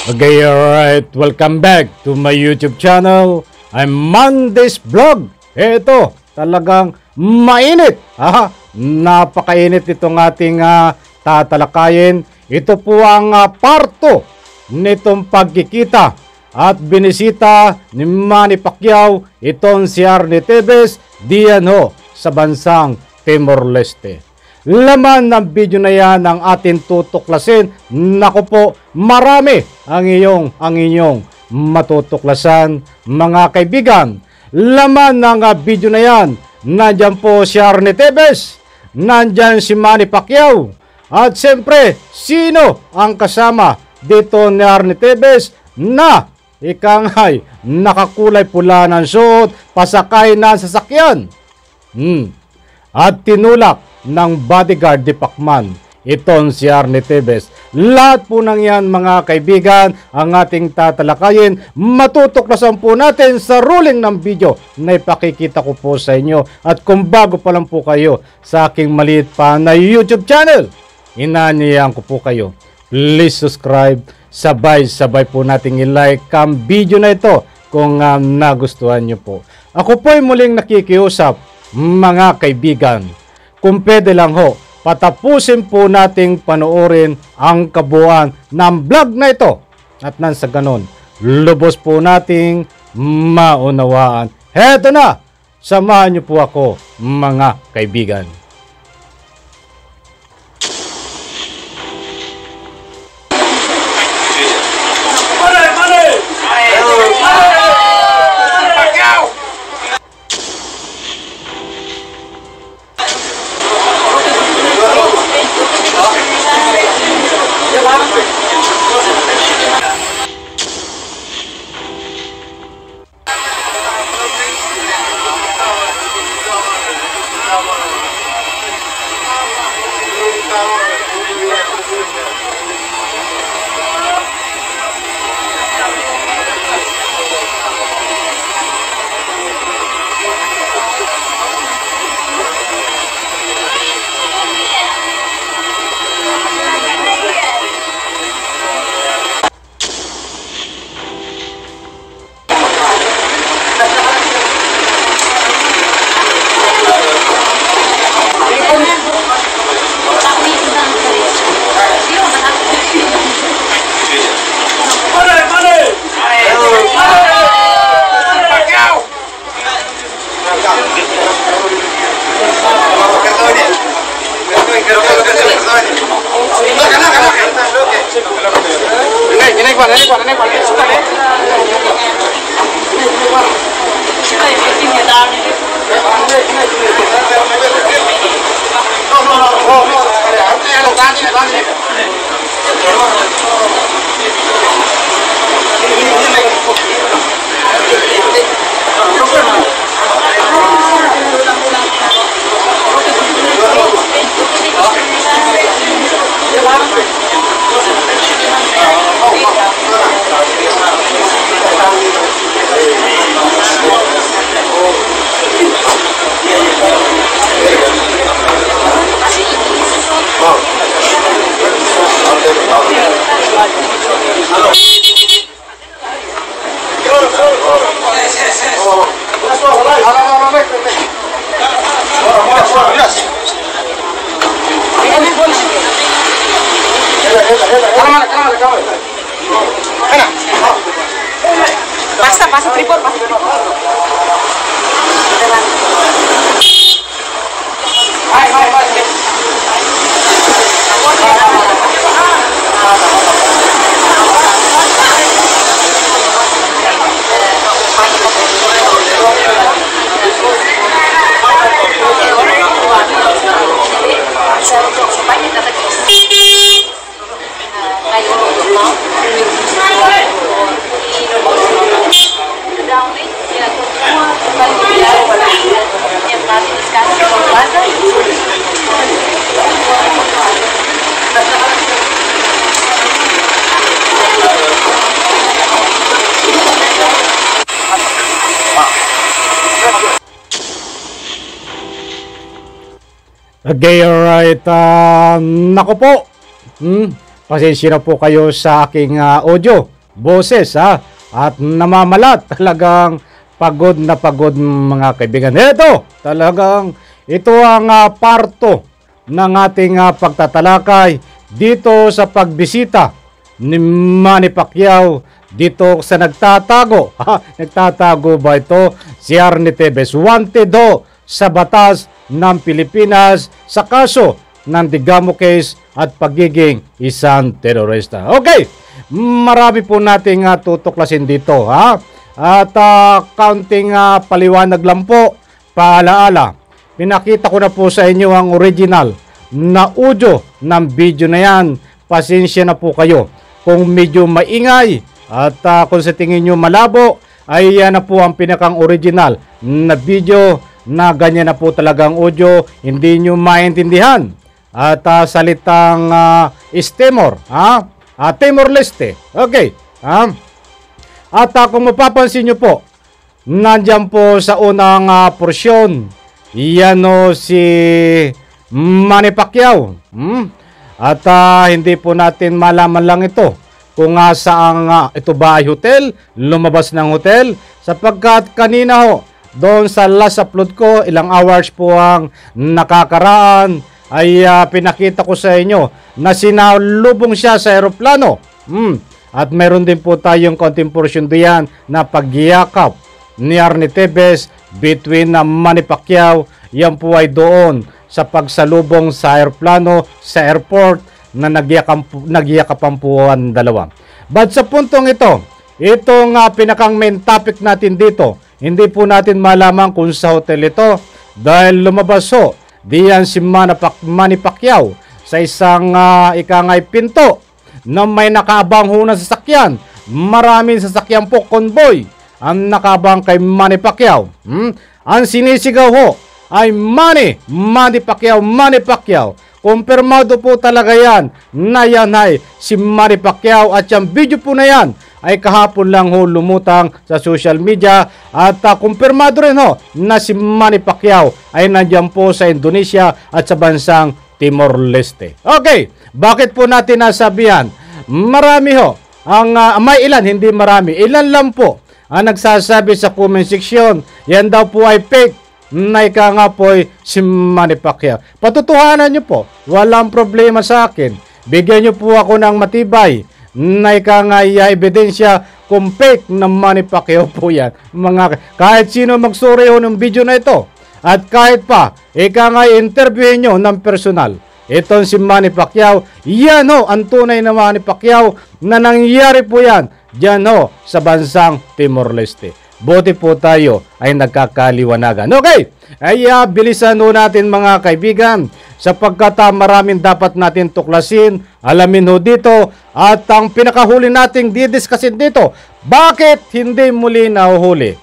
Okay, alright. Welcome back to my YouTube channel. I'm Mondays Vlog. Ito, talagang mainit. Napakainit itong ating tatalakayin. Ito po ang parto nitong pagkikita at binisita ni Manny Pacquiao itong si Arnie Tevez diyan sa bansang Timor-Leste. Laman ng video na yan ang atin tutuklasin. Naku po, marami ang inyong matutuklasan mga kaibigan. Laman ng video na yan, nandyan po si Arnie Tevez, nandyan si Manny Pacquiao, at siyempre, sino ang kasama dito ni Arnie Tevez na ikangay nakakulay pula ng suot, pasakay na sasakyan at tinulak ng bodyguard ni Pacman itong si Arnie Tevez. Lahat po ng yan mga kaibigan ang ating tatalakayin. Matutuklasan po natin sa ruling ng video na ipakikita ko po sa inyo. At kung bago pa lang po kayo sa aking maliit pa na YouTube channel, inanyayahan ko po kayo, please subscribe. Sabay-sabay po nating i-like ang video na ito kung nagustuhan nyo po. Ako po ay muling nakikiusap mga kaibigan. Kung pwede lang patapusin po nating panoorin ang kabuuan ng vlog na ito. At nang sa ganon, lubos po nating maunawaan. Heto na! Samahan niyo po ako mga kaibigan. Pasa tripod, pasa tripod. Okay, alright. Naku po. Pasensya na po kayo sa aking audio. boses at namamalat. Talagang pagod na pagod mga kaibigan. Ito, talagang ito ang parto ng ating pagtatalakay dito sa pagbisita ni Manny Pacquiao dito sa nagtatago. Nagtatago ba ito? Si Arnie Tevez, wanted sa batas ng Pilipinas sa kaso ng Digamo case at pagiging isang terorista. Okay, marami po nating tutuklasin dito. At counting paliwanag lang po, paalaala. Pinakita ko na po sa inyo ang original na audio ng video na yan. Pasensya na po kayo kung medyo maingay at kung sa tingin nyo malabo, ay yan na po ang pinakang original na video na ganyan na po talagang audio, hindi nyo maintindihan. At salitang Timor, Timor-Leste. Okay. At kung mapapansin nyo po, nandyan po sa unang porsyon, yan si Manny Pacquiao. At hindi po natin malaman lang ito kung saang ito ba ay hotel, lumabas ng hotel, sapagkat kanina doon sa last upload ko, ilang hours po ang nakakaraan, ay pinakita ko sa inyo na sinalubong siya sa aeroplano. At meron din po tayong konting portion diyan na pagyakap ni Arnie Tevez between Manny Pacquiao. Yan po ay doon sa pagsalubong sa aeroplano, sa airport, na nagyakapan po ang dalawa. But sa puntong ito, itong pinakang main topic natin dito, hindi po natin malaman kung sa hotel ito dahil lumabas diyan si Manny Pacquiao sa isang ikangay pinto na may nakaabang na sasakyan. Maraming sasakyan po, convoy, ang nakabang kay Manny Pacquiao. Ang sinisigaw ay Manny Pacquiao, Manny Pacquiao. Kumpirmado po talaga yan na yan ay si Manny Pacquiao, at yung video po na yan ay kahapon lang lumutang sa social media, at kumpirmado rin na si Manny Pacquiao ay nandiyan po sa Indonesia at sa bansang Timor-Leste. Okay, bakit po natin nasabihan? Marami may ilan, hindi marami, ilan lang po ang nagsasabi sa comment section, yan daw po ay fake, na ika nga po ay si Manny Pacquiao. Patutuhanan nyo po, walang problema sa akin. Bigyan nyo po ako ng matibay na ika nga ebidensya kung fake na Manny Pacquiao po yan. Kahit sino magsuri ng video na ito, at kahit pa ika nga interviewin nyo ng personal, itong si Manny Pacquiao, yan ang tunay na Manny Pacquiao na nangyari po yan dyan sa bansang Timor-Leste. Buti po tayo ay nagkakaliwanagan. Okay, ay bilisan natin mga kaibigan, sapagkat maraming dapat natin tuklasin, alamin dito, at ang pinakahuli nating didiscusin dito, bakit hindi muli nahuhuli?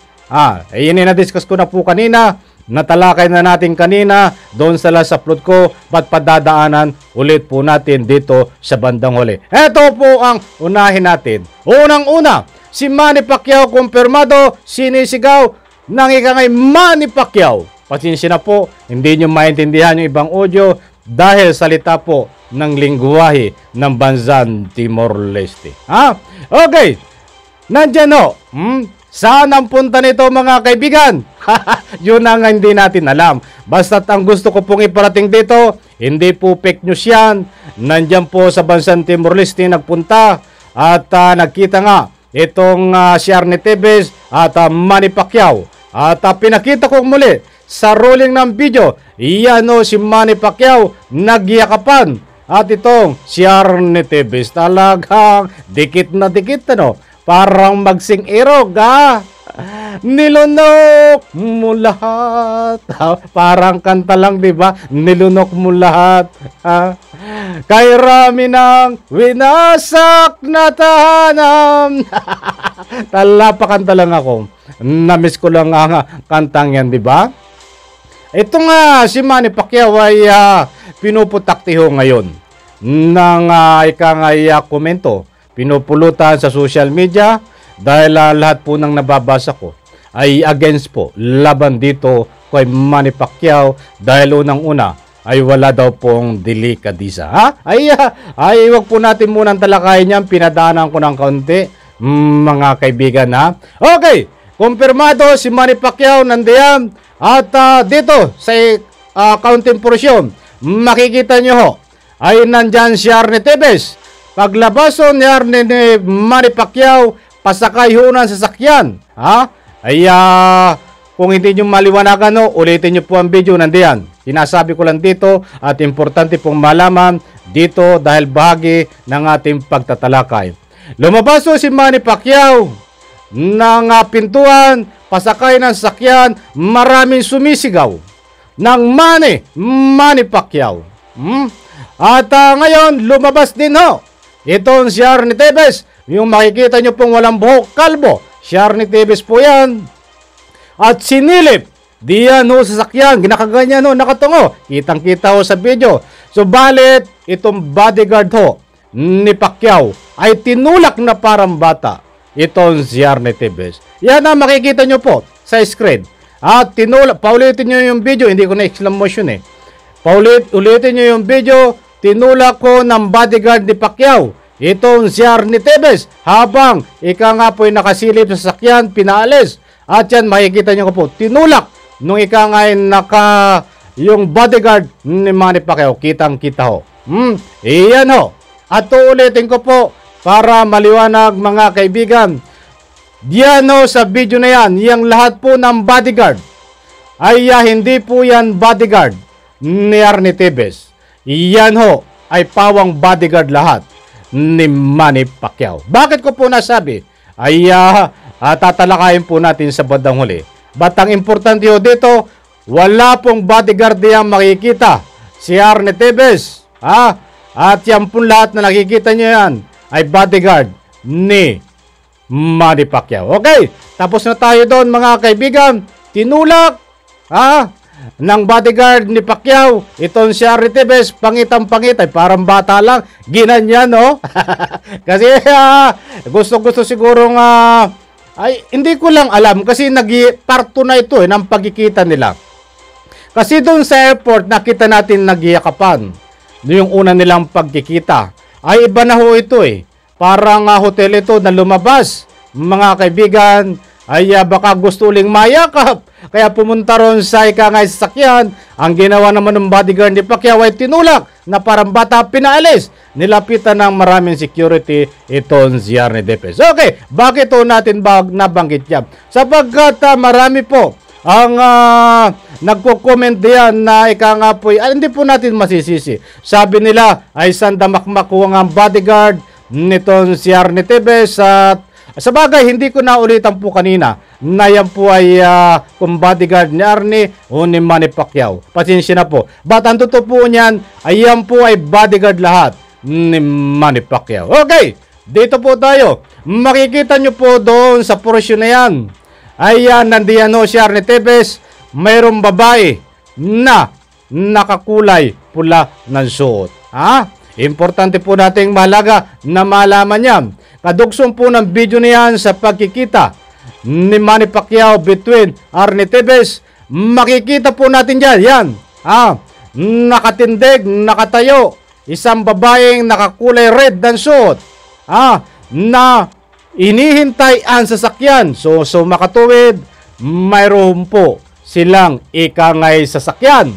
Yun na-discuss ko na po kanina, natalakay na natin kanina doon sa last upload ko, ba't padadaanan ulit po natin dito sa bandang huli. Ito po ang unahin natin. Unang-una, si Manny Pacquiao kumpirmado, sinisigaw ng ikangay Manny Pacquiao. Pasensya na po, hindi nyo maintindihan yung ibang audio dahil salita po ng lingwahe ng bansang Timor-Leste. Okay, nandyan saan ang punta nito mga kaibigan? Yun ang hindi natin alam. Basta't ang gusto ko pong iparating dito, hindi po fake news yan. Nandyan po sa bansang Timor-Leste nagpunta, at nagkita nga itong si Arnie Tevez at Manny Pacquiao. At pinakita ko muli sa rolling ng video, iyan si Manny Pacquiao nagyakapan, at itong si Arnie Tevez talagang dikit na dikit, parang magsing irog, nilunok mo lahat. Parang kanta lang, di ba? Nilunok mo lahat. Kay rami ng winasak na tahanan. Talapakanta lang ako. Namiss ko lang ang kantang yan, di ba? Ito nga, si Manny Pacquiao ay pinuputakti ngayon ng komento. Pinupulutan sa social media dahil lahat po ng nababasa ko ay against po, laban dito kay Manny Pacquiao, dahil unang-una ay wala daw pong delikadisa. Ay wag po natin munang talakayin yan, pinadaanan ko ng kaunti. mga kaibigan, ha. Okay, kumpirmado si Manny Pacquiao nandiyan at dito sa counting portion, makikita nyo ho, ay nandyan si Arnie Tevez. Paglabas ni Arnie ni Manny Pacquiao, pasakay ho ng sasakyan, ha. Ay kung hindi nyo maliwanagan, no, ulitin nyo po ang video, nandiyan. Sinasabi ko lang dito at importante pong malaman dito dahil bahagi ng ating pagtatalakay. Lumabas si Manny Pacquiao ng pintuan, pasakay ng sasakyan, maraming sumisigaw ng Manny Pacquiao. At ngayon, lumabas din ho itong si Arnie Tevez. Yung makikita nyo pong walang buhok, kalbo, si Arnie Tevez po yan. At sinilip, diyan ho sa sakyan, ginakaganyan ho, nakatungo. Kitang-kita ho sa video. So, balit, itong bodyguard ho ni Pacquiao ay tinulak na parang bata itong si Arnie Tevez. Yan ang makikita nyo po sa screen. At tinulak, paulitin nyo yung video, hindi ko na exclamation ulitin nyo yung video, tinulak ko ng bodyguard ni Pacquiao itong si Arnie Tevez habang ika nga po'y nakasilip sa sakyan, pinaalis. At yan, makikita nyo po, tinulak nung ika nga yung bodyguard ni Manny Pacquiao. Kitang-kita ho. Iyan ho. At uulitin ko po para maliwanag mga kaibigan. Diyan ho sa video na yan, yung lahat po ng bodyguard ay hindi po yan bodyguard ni Arnie Tevez. Iyan ho ay pawang bodyguard lahat ni Manny Pacquiao. Bakit ko po nasabi? Ay tatalakayin po natin sa bandang huli. But ang importante ho dito, wala pong bodyguard niyang makikita si Arnie Tevez. At yan pong lahat na nakikita niyo yan ay bodyguard ni Manny Pacquiao. Okay, tapos na tayo doon mga kaibigan. Tinulak ng bodyguard ni Pacquiao itong si Arnie Tevez, pangitang-pangit, ay parang bata lang, ginanyan, no? Kasi gusto sigurong ay hindi ko lang alam kasi parto na ito ng pagkikita nila. Kasi doon sa airport nakita natin nagyakapan. Yung una nilang pagkikita ay iba na ho ito Parang hotel ito na lumabas. Mga kaibigan, ay baka gusto uling mayakap. Kaya pumunta ron sa sasakyan. Ang ginawa naman ng bodyguard ni Pacquiao ay tinulak na parang bata, pinaalis. Nilapitan ng maraming security itong si Arnie Tevez. Okay, bakit ito natin nabanggit yan? Sapagkat marami po ang nagko-comment diyan na hindi po natin masisisi. Sabi nila ay sandamakmak ang bodyguard nitong si Arnie Tevez at sa bagay, hindi ko na ulitan po kanina na yan po ay kung bodyguard ni Arnie o ni Manny Pacquiao. Pasensya na po. But ang totoo po niyan ay yan po ay bodyguard lahat ni Manny Pacquiao. Okay, dito po tayo. Makikita nyo po doon sa portion na yan. Ay nandiyan si Arnie Tevez. Mayroong babae na nakakulay pula ng suot. Importante po nating mahalaga na malaman yan. Kadugsong po ng video niyan sa pagkikita ni Manny Pacquiao between Arnie Tevez. Makikita po natin dyan. Yan. Nakatindig, nakatayo. Isang babaeng nakakulay red ng suot. Na inihintay ang sasakyan. So makatuwid, mayroon po silang ikangay sasakyan.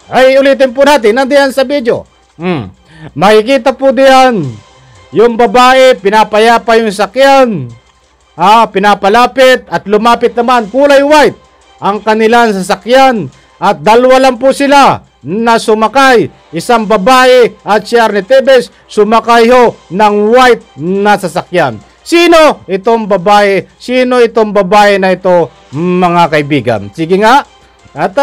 Ay ulitin po natin. Nandiyan sa video. Makikita po diyan. Yung babae, pinapayapa yung sakyan. Pinapalapit at lumapit naman. Kulay white ang kanilang sasakyan. At dalawa lang po sila na sumakay. Isang babae at si Arnie Tevez sumakay ho ng white na sasakyan. Sino itong babae? Sino itong babae na ito, mga kaibigan? Sige nga. At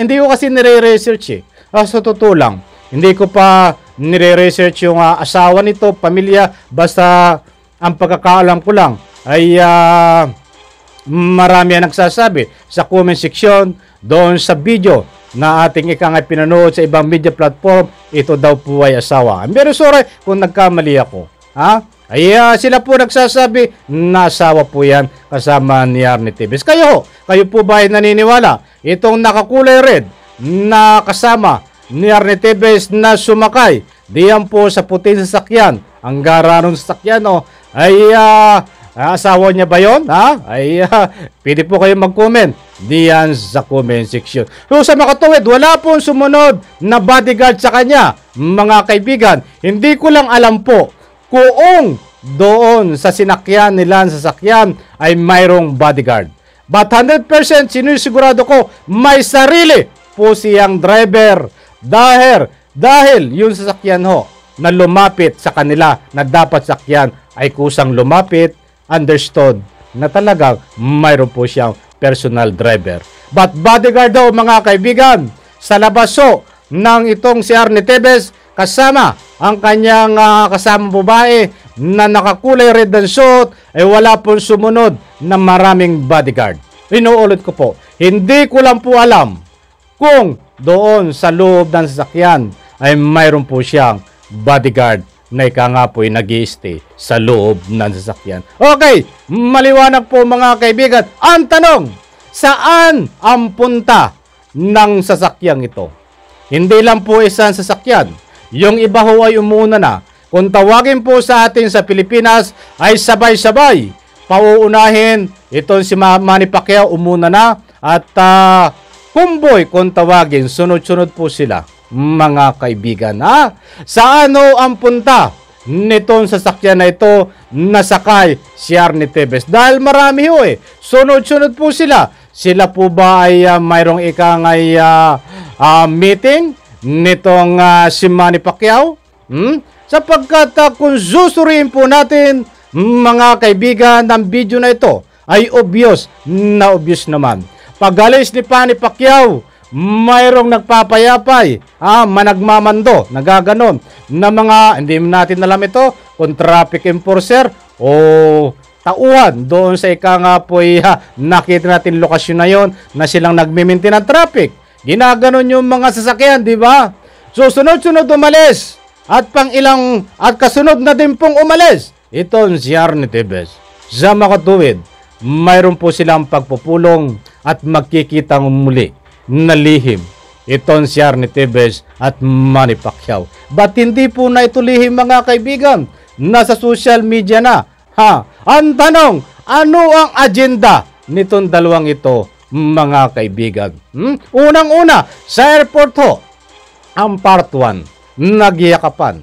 hindi ko kasi nire-research sa totoo lang. Hindi ko pa nire-research yung asawa nito, pamilya. Basta ang pagkakaalam ko lang ay marami ang nagsasabi sa comment section doon sa video na ating pinanood sa ibang media platform. Ito daw po ay asawa. I'm very sorry kung nagkamali ako. Sila po nagsasabi na asawa po yan kasama ni Arnie Tevez. Kayo po ba ay naniniwala? Itong nakakulay red na kasama ni Arnie Tevez na sumakay diyan po sa puting sasakyan. Ang gara ng sasakyan ay asawa niya ba yun? Ay pwede po kayo mag-comment diyan sa comment section. So sa makatuwid, wala pong sumunod na bodyguard sa kanya, mga kaibigan. Hindi ko lang alam po kung doon sa sinakyan nila sa sasakyan ay mayroong bodyguard. But 100% sinisigurado ko may sarili po siyang driver dahil yung sasakyan ho na lumapit sa kanila na dapat sakyan ay kusang lumapit, understood na talagang mayroon po siyang personal driver. But bodyguard daw, mga kaibigan, sa labaso ng itong si Arnie Tevez kasama ang kanyang kasamang babae na nakakulay red and suit ay wala pong sumunod na maraming bodyguard. Inuulit ko po, hindi ko lang po alam kung doon sa loob ng sasakyan ay mayroon po siyang bodyguard na ika nga po ay nag-i-stay sa loob ng sasakyan. Okay, maliwanag po mga kaibigan. Ang tanong, saan ang punta ng sasakyang ito? Hindi lang po isang sasakyan. Yung iba ho ay umuna na. Kung tawagin po sa atin sa Pilipinas ay sabay-sabay. Pauunahin, itong si Manny Pacquiao umuna na. At kumboy kung tawagin, sunod-sunod po sila, mga kaibigan. Saan ho ang punta nitong sasakyan na ito nasakay si Arnie Tevez? Dahil marami ho sunod-sunod po sila. Sila po ba ay mayroong ikangay meeting nitong si Manny Pacquiao? Sapagkat kung susuriin po natin, mga kaibigan, ng video na ito ay obvious naman. Pag-alis ni Manny Pacquiao, mayroong nagpapayapay, managmamando, nagaganon, na mga, hindi natin alam ito, kung traffic enforcer o tauhan doon sa ika nga po nakita natin lokasyon na yon na silang nagmimintin ng traffic. Ginaganon yung mga sasakyan, di ba? So, sunod-sunod umalis. At kasunod na din pong umalis. Ito si Arnie Tevez. Sa makatuwid, mayroon po silang pagpupulong at magkikitang muli na lihim. Ito si Arnie Tevez at Manny Pacquiao. Ba't hindi po na ito lihim, mga kaibigan? Nasa social media na. Ang tanong, ano ang agenda nitong dalawang ito, mga kaibigan? Unang-una, sa airport ho, ang part 1, nagyakapan.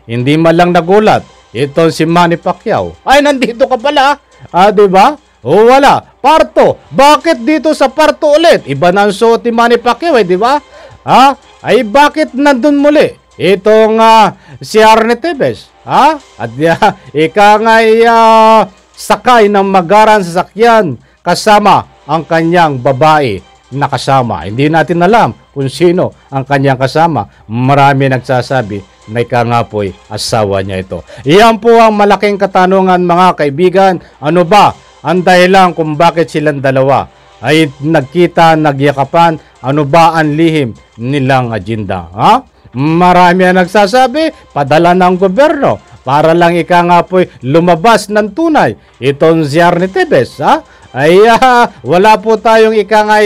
Hindi man lang nagulat, ito si Manny Pacquiao. Ay, nandito ka pala. Diba? O wala. Parto. Bakit dito sa parto ulit? Iba na ang suot ni Manny Pacquiao, diba? Ay, bakit nandun muli? Itong si Arnie Tevez. At ika nga'y sakay ng magaran sa sakyan kasama ang kanyang babae na kasama. Hindi natin alam kung sino ang kanyang kasama. Marami nagsasabi na ika nga po'y asawa niya ito. Iyan po ang malaking katanungan, mga kaibigan. Ano ba ang dahilan kung bakit silang dalawa ay nagkita, nagyakapan? Ano ba ang lihim nilang agenda? Marami ang nagsasabi, padala ng gobyerno para lang ika nga po'y lumabas ng tunay. Itong si Arnie Tevez, ay wala po tayong ika nga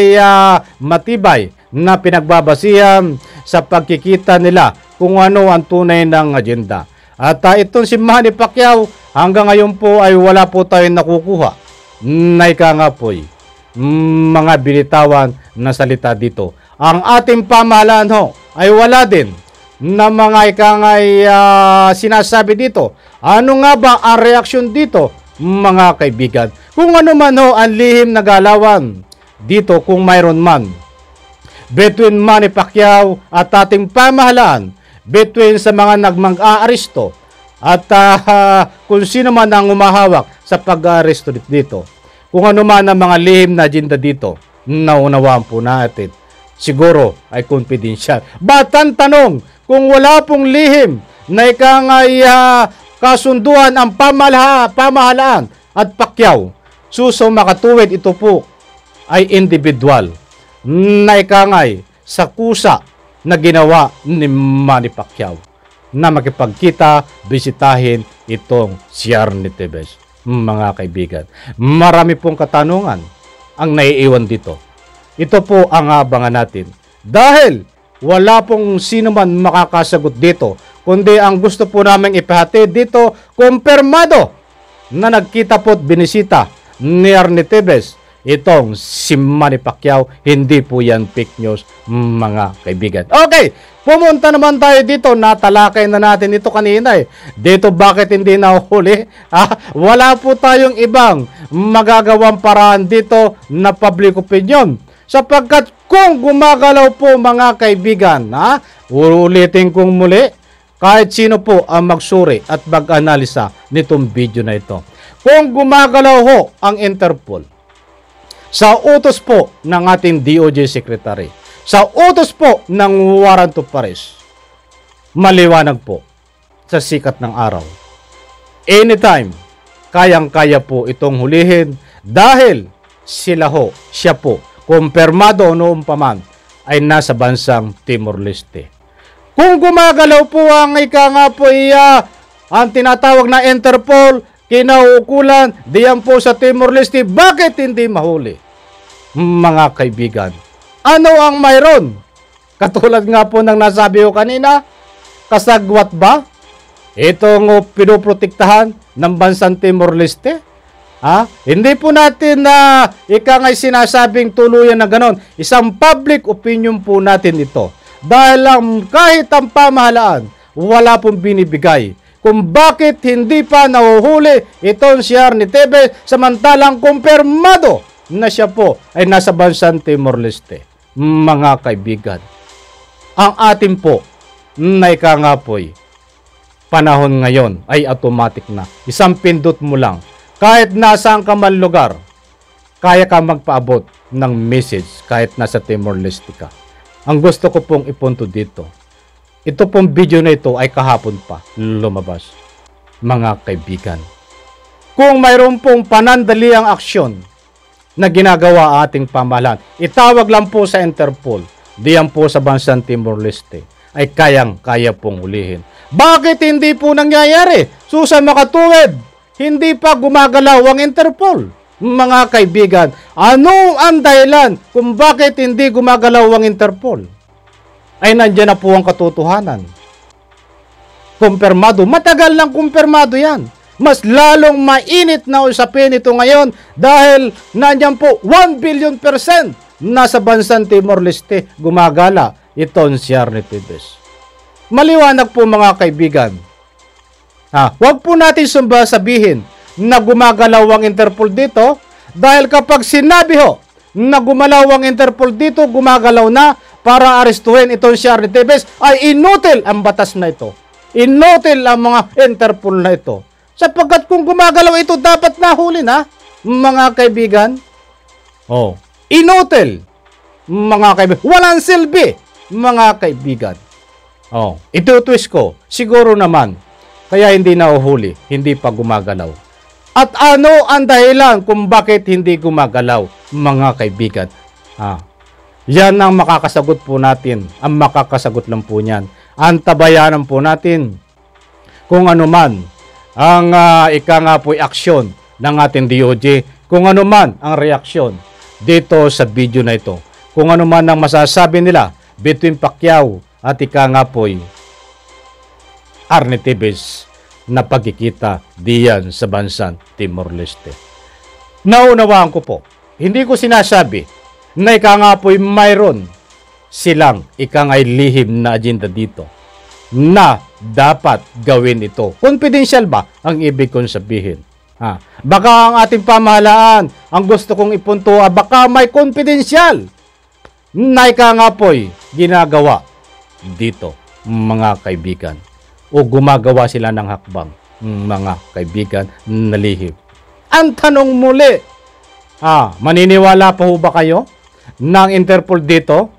matibay na pinagbabasihan sa pagkikita nila kung ano ang tunay ng agenda. At itong si Manny Pacquiao, hanggang ngayon po ay wala po tayong nakukuha na ika nga po'y mga binitawan na salita dito. Ang ating pamahalaan ho ay wala din na mga ika nga sinasabi dito. Ano nga ba ang reaksyon dito, mga kaibigan? Kung ano man ho ang lihim na galawan dito, kung mayroon man, between Manny Pacquiao at ating pamahalaan, between sa mga nagmang-aaresto at kung sino man ang umahawak sa pag-aaresto dito. Kung ano man ang mga lihim na agenda dito, naunawaan po natin. Siguro ay confidential. But ang tanong, kung wala pong lihim na ikang kasunduan ang pamahalaan at Pacquiao, suso makatuwid, ito po ay individual na ikangay sa kusa na ginawa ni Manny Pacquiao na makipagkita, bisitahin itong si Arnie Tevez. Mga kaibigan, marami pong katanungan ang naiiwan dito. Ito po ang abangan natin. Dahil wala pong sino man makakasagot dito kundi ang gusto po namin ipahatid dito, kumpirmado na nagkita po't binisita ni Arnie Tevez itong si Manny Pacquiao. Hindi po yan fake news, mga kaibigan. Okay, pumunta naman tayo dito. Natalakay na natin ito kanina eh. Dito bakit hindi nahuli? Wala po tayong ibang magagawang paraan dito na public opinion. Sapagkat kung gumagalaw po mga kaibigan, ulitin kong muli, kahit sino po ang magsuri at mag-analisa nitong video na ito. Kung gumagalaw ho ang Interpol, sa utos po ng ating DOJ Secretary, sa utos po ng warrant of arrest, maliwanag po sa sikat ng araw. Anytime, kayang-kaya po itong hulihin dahil siya po, kumpirmado noong paman, ay nasa bansang Timor-Leste. Kung gumagalaw po ang ang tinatawag na Interpol, kinauukulan, diyan po sa Timor-Leste, bakit hindi mahuli? Mga kaibigan, ano ang mayroon? Katulad nga po ng nasabi ko kanina, kasagwat ba itong pinoprotektahan ng bansang Timor-Leste? Hindi po natin ngay sinasabing tuluyan na ganon. Isang public opinion po natin ito. Dahil kahit ang pamahalaan, wala pong binibigay kung bakit hindi pa nahuhuli itong si Arnie Tevez samantalang kumpirmado na siya po ay nasa bansang Timor-Leste. Mga kaibigan, ang atin po na panahon ngayon ay automatic na. Isang pindot mo lang, kahit nasaan ka man lugar, kaya ka magpaabot ng message kahit nasa Timor-Leste ka. Ang gusto ko pong ipunto dito, ito pong video na ito ay kahapon pa lumabas. Mga kaibigan, kung mayroon pong panandaliang aksyon na ginagawa ating pamahalaan, itawag lang po sa Interpol, diyan po sa bansang Timor-Leste, ay kayang-kaya pong hulihin. Bakit hindi po nangyayari? Susan makatuwid, hindi pa gumagalaw ang Interpol. Mga kaibigan, ano ang dahilan kung bakit hindi gumagalaw ang Interpol? Ay nandiyan na po ang katotohanan. Kumpirmado, matagal lang kumpirmado yan. Mas lalong mainit na usapin ito ngayon dahil nandiyan po 1 billion % nasa bansang Timor-Leste gumagala itong si Arnie Tevez. Maliwanag po mga kaibigan. Huwag po natin sabihin na gumagalaw ang Interpol dito dahil kapag sinabi ho na gumalaw ang Interpol dito, gumagalaw na para arestuhin itong si Arnie Tevez, ay inutil ang batas na ito. Inutil ang mga Interpol na ito. Sapagkat kung gumagalaw ito, dapat nahuli na, mga kaibigan. Inutil, mga kaibigan. Walang silbi, mga kaibigan. Ito-twist ko, siguro naman, kaya hindi nahuhuli, hindi pa gumagalaw. At ano ang dahilan kung bakit hindi gumagalaw, mga kaibigan? Yan ang makakasagot po natin. Ang makakasagot lang po niyan. Ang tabayanan po natin kung ano man ang po'y aksyon ng ating DOJ, kung ano man ang reaksyon dito sa video na ito, kung ano man ang masasabi nila between Pacquiao at po'y Arnie Tevez na pagkikita diyan sa bansang Timor-Leste. Naunawaan ko po, hindi ko sinasabi na po'y mayroon silang lihim na agenda dito na dapat gawin ito. Confidential ba ang ibig kong sabihin? Baka ang ating pamahalaan, ang gusto kong ipunto, baka may confidential na po'y ginagawa dito, mga kaibigan. O gumagawa sila ng hakbang, mga kaibigan, na lihim. Ang tanong muli, maniniwala pa ho ba kayo ng Interpol dito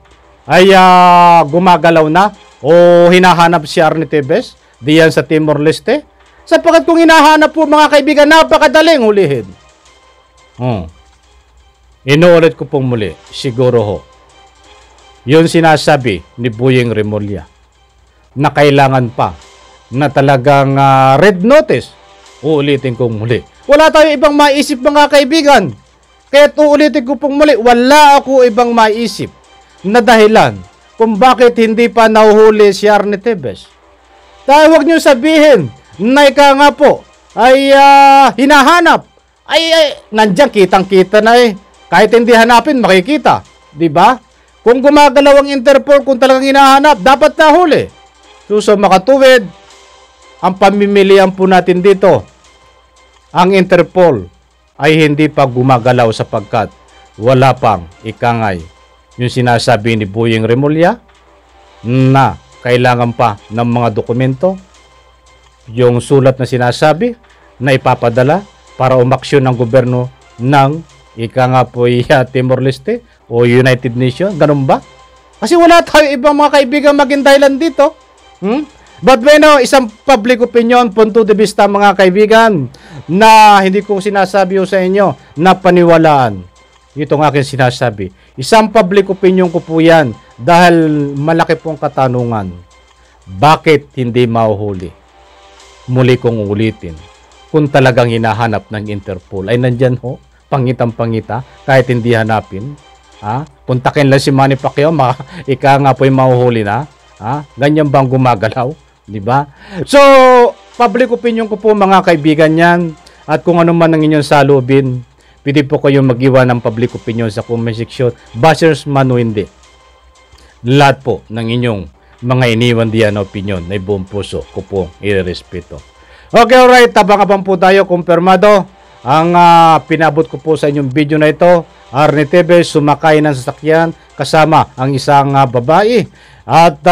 ay gumagalaw na o hinahanap si Arnie Tevez diyan sa Timor-Leste? Sapagkat kung hinahanap po mga kaibigan, napakadaling hulihin. Inuulit ko pong muli, siguro ho, yun sinasabi ni Boyeng Remulla na kailangan pa na talagang red notice. Uulitin kong muli, wala tayong ibang maisip mga kaibigan. Kaya uulitin ko pong muli, wala ako ibang maisip na dahilan kung bakit hindi pa nahuhuli si Arnie Tevez. Dahil huwag nyo sabihin na ika nga po ay hinahanap. Ay, nandiyan, kitang-kita na eh. Kahit hindi hanapin, makikita. Diba? Kung gumagalaw ang Interpol, kung talagang hinahanap, dapat nahuli. So makatuwid, ang pamimilian po natin dito, ang Interpol ay hindi pa gumagalaw sapagkat wala pang ikangay yung sinasabi ni Boyeng Remulla na kailangan pa ng mga dokumento, yung sulat na sinasabi na ipapadala para umaksyon ng gobyerno ng Timor-Leste o United Nations. Ganun ba? Kasi wala tayo ibang mga kaibigan maging dahilan dito. But isang public opinion, punto de vista mga kaibigan, na hindi ko sinasabi sa inyo na paniwalaan. Ito ang aking sinasabi. Isang public opinion ko po yan dahil malaki pong katanungan. Bakit hindi mahuhuli? Muli kong ulitin. Kung talagang hinahanap ng Interpol, ay nandyan ho, pangitang-pangita, kahit hindi hanapin. Puntakin lang si Manny Pacquiao, ika nga po yung mahuhuli na. Ganyan bang gumagalaw? Diba? So, public opinion ko po mga kaibigan yan. At kung ano man ang inyong salubin, pwede po kayong mag-iwan ng public opinion sa comment section. Bashers man o hindi. Lahat po ng inyong mga iniwan diyan na opinion na buong puso ko po irerespeto. Okay, alright. Tabang-abang po tayo. Kumpirmado. Ang pinabot ko po sa inyong video na ito. Arnie Tevez sumakay ng sasakyan kasama ang isang babae. At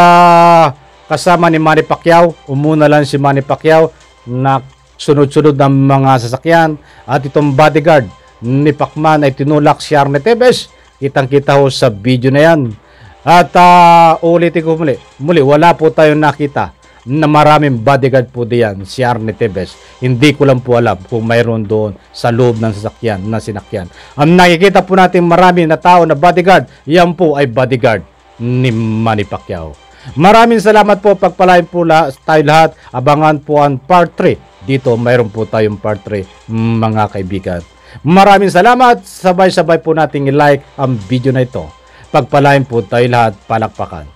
kasama ni Manny Pacquiao. Umuna lang si Manny Pacquiao na sunod-sunod ng mga sasakyan. At itong bodyguard ni Pacman ay tinulak si Arnie Tevez. Kitang-kita ho sa video na yan. At ulitin ko muli, wala po tayong nakita na maraming bodyguard po diyan si Arnie Tevez. Hindi ko lang po alam kung mayroon doon sa loob ng sasakyan na sinakyan. Ang nakikita po natin marami na tao na bodyguard, yan po ay bodyguard ni Manny Pacquiao. Maraming salamat po, pagpalain po tayo lahat. Abangan po ang part 3. Dito mayroon po tayong part 3 mga kaibigan. Maraming salamat. Sabay-sabay po nating i-like ang video na ito. Pagpalain po tayo lahat. Palakpakan.